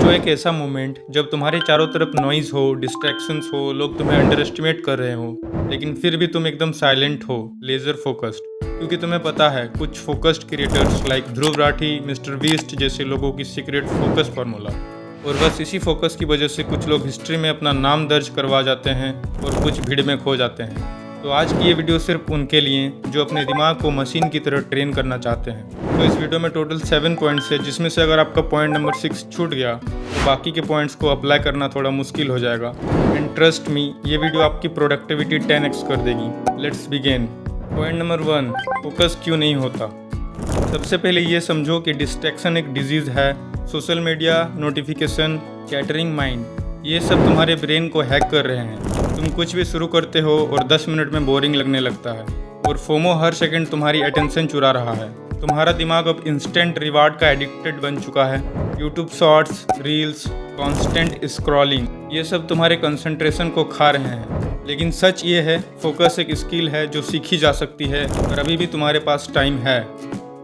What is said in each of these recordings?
सोचो एक ऐसा मोमेंट जब तुम्हारे चारों तरफ नॉइज हो, डिस्ट्रैक्शंस हो, लोग तुम्हें अंडर एस्टिमेट कर रहे हो, लेकिन फिर भी तुम एकदम साइलेंट हो, लेजर फोकस्ड। क्योंकि तुम्हें पता है कुछ focused creators like Dhruv Rathee, mister beast जैसे लोगों की सीक्रेट फोकस फार्मूला। और बस इसी फोकस की वजह से कुछ लोग हिस्ट्री में अपना नाम दर्ज करवा जाते हैं और कुछ भीड़ में खो जाते हैं। तो आज की ये वीडियो सिर्फ उनके लिए जो अपने दिमाग को मशीन की तरह ट्रेन करना चाहते हैं। तो इस वीडियो में टोटल 7 पॉइंट्स है, जिसमें से अगर आपका पॉइंट नंबर 6 छूट गया तो बाकी के पॉइंट्स को अप्लाई करना थोड़ा मुश्किल हो जाएगा। एंड ट्रस्ट मी, ये वीडियो आपकी प्रोडक्टिविटी 10x कर देगी। Let's begin. Point number 1, focus क्यों नहीं होता। सबसे पहले ये समझो कि डिस्ट्रैक्शन एक डिजीज़ है। Social media, notification, catering mind, ये सब तुम्हारे ब्रेन को हैक कर रहे हैं। तुम कुछ भी शुरू करते हो और 10 मिनट में बोरिंग लगने लगता है। और फोमो हर सेकंड तुम्हारी अटेंशन चुरा रहा है। तुम्हारा दिमाग अब इंस्टेंट रिवार्ड का एडिक्टेड बन चुका है। YouTube shorts, reels, constant scrolling, ये सब तुम्हारे कंसंट्रेशन को खा रहे हैं। लेकिन सच ये है, फोकस एक स्किल है जो सीखी जा सकती है और अभी भी तुम्हारे पास टाइम है।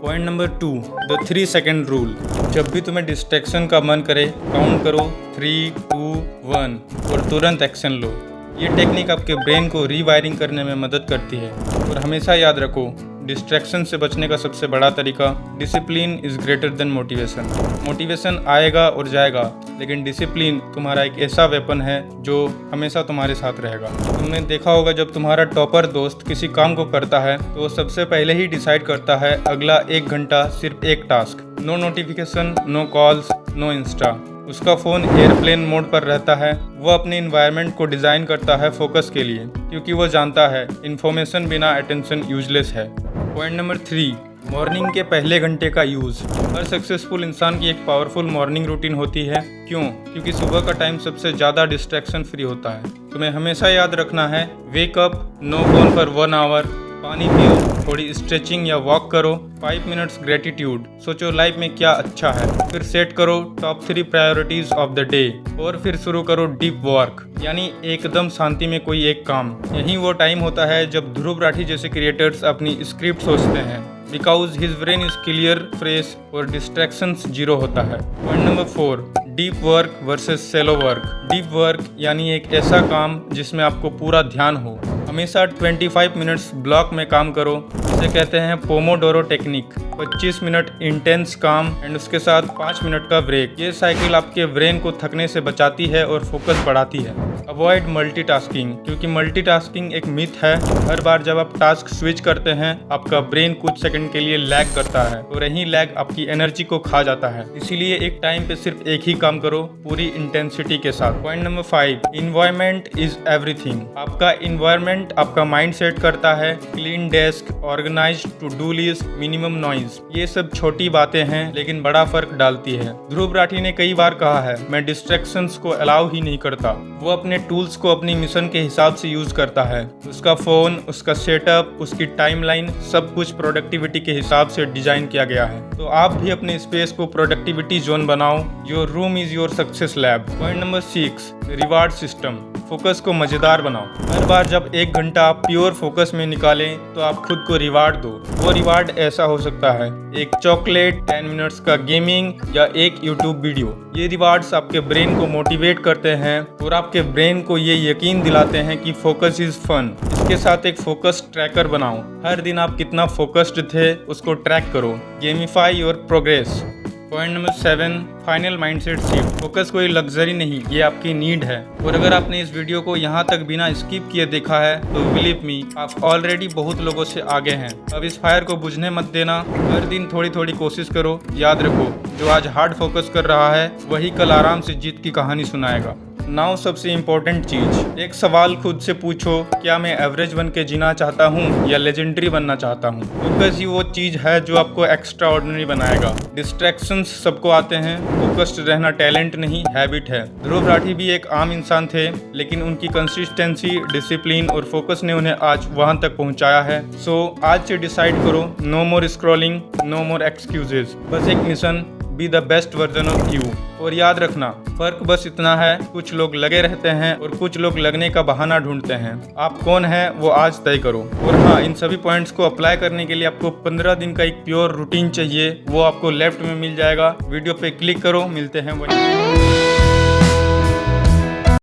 Point number 2, the 3 second rule. जब भी तुम्हें डिस्ट्रैक्शन का मन करे, काउंट करो 3, 2, 1 और तुरंत एक्शन लो। ये टेक्निक आपके ब्रेन को रीवायरिंग करने में मदद करती है। और हमेशा याद रखो, डिस्ट्रैक्शन से बचने का सबसे बड़ा तरीका, discipline is greater than motivation. Motivation आएगा और जाएगा, लेकिन डिसिप्लिन तुम्हारा एक ऐसा वेपन है जो हमेशा तुम्हारे साथ रहेगा। तुमने देखा होगा, जब तुम्हारा टॉपर दोस्त किसी काम को करता है तो वो सबसे पहले ही डिसाइड करता है अगला 1 घंटा सिर्फ एक task. No notification, no calls, no Insta. उसका फ़ोन एयरप्लेन मोड पर रहता है। वो अपने इन्वायरमेंट को डिज़ाइन करता है फोकस के लिए, क्योंकि वो जानता है इन्फॉर्मेशन बिना अटेंशन यूजलेस है। पॉइंट नंबर 3, मॉर्निंग के पहले घंटे का यूज़। हर सक्सेसफुल इंसान की एक पावरफुल मॉर्निंग रूटीन होती है। क्यों? क्योंकि सुबह का टाइम सबसे ज़्यादा डिस्ट्रैक्शन फ्री होता है। तुम्हें हमेशा याद रखना है, wake up, no phone for 1 hour, पानी पियो, थोड़ी स्ट्रेचिंग या वॉक करो, 5 मिनट्स ग्रेटिट्यूड, सोचो लाइफ में क्या अच्छा है, फिर सेट करो top 3 priorities of the day, और फिर शुरू करो डीप वर्क, यानी एकदम शांति में कोई एक काम। यही वो टाइम होता है जब ध्रुव राठी जैसे क्रिएटर्स अपनी स्क्रिप्ट सोचते हैं, because his brain is clear, fresh और डिस्ट्रैक्शंस जीरो होता है। Point number 4, deep work versus shallow work. Deep work यानी एक ऐसा काम जिसमें आपको पूरा ध्यान हो। हमेशा 25 मिनट्स ब्लॉक में काम करो, इसे कहते हैं पोमोडोरो टेक्निक। 25 मिनट इंटेंस काम एंड उसके साथ 5 मिनट का ब्रेक। ये साइकिल आपके ब्रेन को थकने से बचाती है और फोकस बढ़ाती है। अवॉइड मल्टीटास्किंग, क्योंकि मल्टीटास्किंग एक मिथ है। हर बार जब आप टास्क स्विच करते हैं, आपका ब्रेन कुछ सेकंड के लिए लैग करता है और यही लैग आपकी एनर्जी को खा जाता है। इसीलिए एक टाइम पे सिर्फ एक ही काम करो, पूरी इंटेंसिटी के साथ। Point number 5, environment is everything. आपका इन्वायरमेंट आपका माइंड सेट करता है। Clean desk, organised to do list, minimum noise, ये सब छोटी बातें हैं लेकिन बड़ा फर्क डालती है। ध्रुव राठी ने कई बार कहा है, मैं डिस्ट्रैक्शंस को अलाउ ही नहीं करता। वो अपने टूल्स को अपनी मिशन के हिसाब से यूज करता है। उसका फोन, उसका सेटअप, उसकी टाइमलाइन, सब कुछ प्रोडक्टिविटी के हिसाब से डिजाइन किया गया है। तो आप भी अपने स्पेस को प्रोडक्टिविटी जोन बनाओ। Your room is your success lab. Point number 6, reward system. Focus को मजेदार बनाओ। हर बार जब 1 घंटा आप प्योर फोकस में निकालें तो आप खुद को रिवार्ड दो। वो रिवार्ड ऐसा हो सकता है, एक चॉकलेट, 10 मिनट्स का गेमिंग या एक यूट्यूब वीडियो। ये रिवार्ड्स आपके ब्रेन को मोटिवेट करते हैं और आपके ब्रेन को ये यकीन दिलाते हैं कि फोकस इज फन। इसके साथ एक फोकस ट्रैकर बनाओ। हर दिन आप कितना फोकस्ड थे उसको ट्रैक करो। Gamify your progress. Point number 7, final mindset shift. Focus कोई लग्जरी नहीं, ये आपकी नीड है। और अगर आपने इस वीडियो को यहाँ तक बिना स्किप किए देखा है तो बिलीव मी, आप ऑलरेडी बहुत लोगों से आगे हैं। अब इस फायर को बुझने मत देना। हर दिन थोड़ी थोड़ी कोशिश करो। याद रखो, जो आज हार्ड फोकस कर रहा है वही कल आराम से जीत की कहानी सुनाएगा। नाउ सबसे इम्पोर्टेंट चीज, एक सवाल खुद से पूछो, क्या मैं एवरेज बन के जीना चाहता हूँ या लेजेंडरी बनना चाहता हूँ। फोकस ही वो चीज है जो आपको एक्स्ट्रा ऑर्डिनरी बनाएगा। डिस्ट्रैक्शंस सबको आते हैं, फोकस्ड रहना टैलेंट नहीं, हैबिट है। ध्रुव राठी भी एक आम इंसान थे, लेकिन उनकी कंसिस्टेंसी, डिसिप्लिन और फोकस ने उन्हें आज वहां तक पहुंचाया है। सो आज से डिसाइड करो, नो मोर स्क्रॉलिंग, नो मोर एक्सक्यूजेज। बस एक mission, be the best version of you. और याद रखना, फर्क बस इतना है, कुछ लोग लगे रहते हैं और कुछ लोग लगने का बहाना ढूंढते हैं। आप कौन है वो आज तय करो। और हाँ, इन सभी पॉइंट्स को अप्लाई करने के लिए आपको 15 दिन का एक प्योर रूटीन चाहिए, वो आपको लेफ्ट में मिल जाएगा। वीडियो पे क्लिक करो, मिलते हैं वहीं।